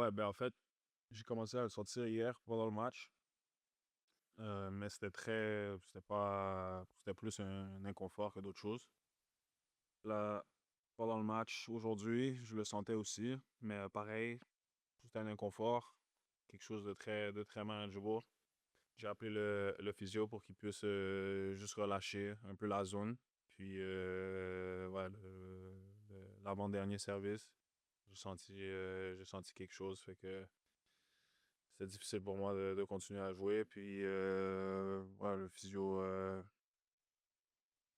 Ouais, ben en fait, j'ai commencé à le sortir hier pendant le match. Mais c'était plus un inconfort que d'autres choses. Là, pendant le match aujourd'hui, je le sentais aussi, mais pareil, c'était un inconfort, quelque chose de très manageable. J'ai appelé le physio pour qu'il puisse juste relâcher un peu la zone. Puis, ouais, l'avant-dernier service, j'ai senti quelque chose, fait que c'était difficile pour moi de continuer à jouer. Puis, ouais, le physio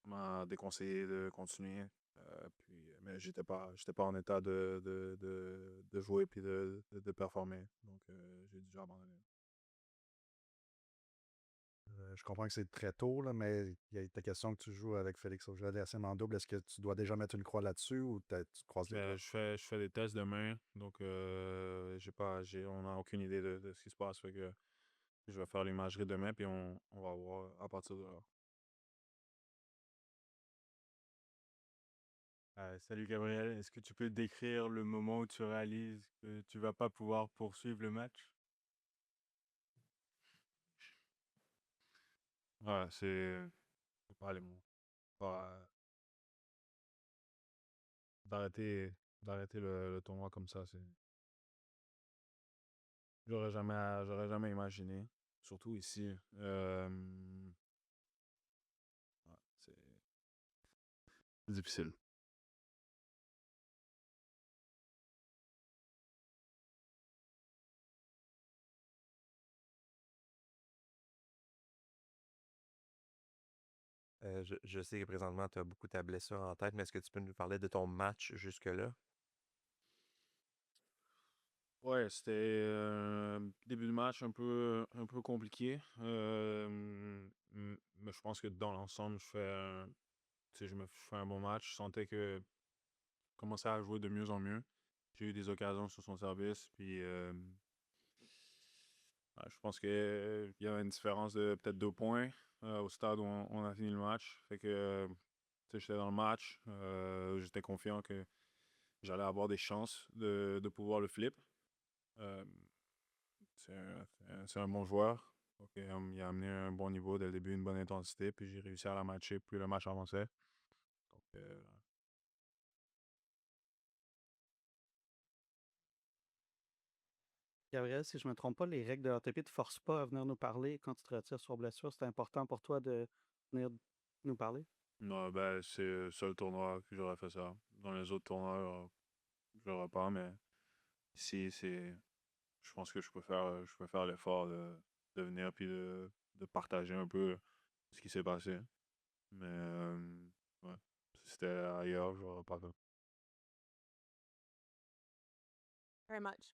m'a déconseillé de continuer. Mais j'étais pas en état de jouer puis de performer. Donc, j'ai dû abandonner. Je comprends que c'est très tôt, là, mais il y a ta question que tu joues avec Félix Auger-Aliassime en double. Est-ce que tu dois déjà mettre une croix là-dessus ou tu croises les doigts? Je fais des tests demain, donc on n'a aucune idée de ce qui se passe. Fait que je vais faire l'imagerie demain, puis on va voir à partir de là. Salut Gabriel, est-ce que tu peux décrire le moment où tu réalises que tu vas pas pouvoir poursuivre le match? Ouais, c'est pas les mots. Pas- d'arrêter d'arrêter le tournoi comme ça, c'est. J'aurais jamais imaginé. Surtout ici. Ouais, c'est difficile. Je sais que présentement, tu as beaucoup ta blessure en tête, mais est-ce que tu peux nous parler de ton match jusque-là? Ouais, c'était début de match un peu compliqué. Mais je pense que dans l'ensemble, tu sais, je fais un bon match. Je sentais que je commençais à jouer de mieux en mieux. J'ai eu des occasions sur son service. Puis ouais, je pense il y avait une différence de peut-être 2 points au stade où on a fini le match. Fait que tu sais, j'étais dans le match. J'étais confiant que j'allais avoir des chances de pouvoir le flip. Euh, c'est un bon joueur. Donc, il a amené un bon niveau dès le début, une bonne intensité, puis j'ai réussi à la matcher plus le match avançait. Donc, Gabriel, si je me trompe pas, les règles de l'ATP ne te forcent pas à venir nous parler quand tu te retires sur blessure. C'est important pour toi de venir nous parler? non, ben, c'est le seul tournoi que j'aurais fait ça. Dans les autres tournois, j'aurais pas, mais ici, je pense que je peux faire l'effort de venir puis de partager un peu ce qui s'est passé. Mais, ouais, si c'était ailleurs, j'aurais pas fait. Very much.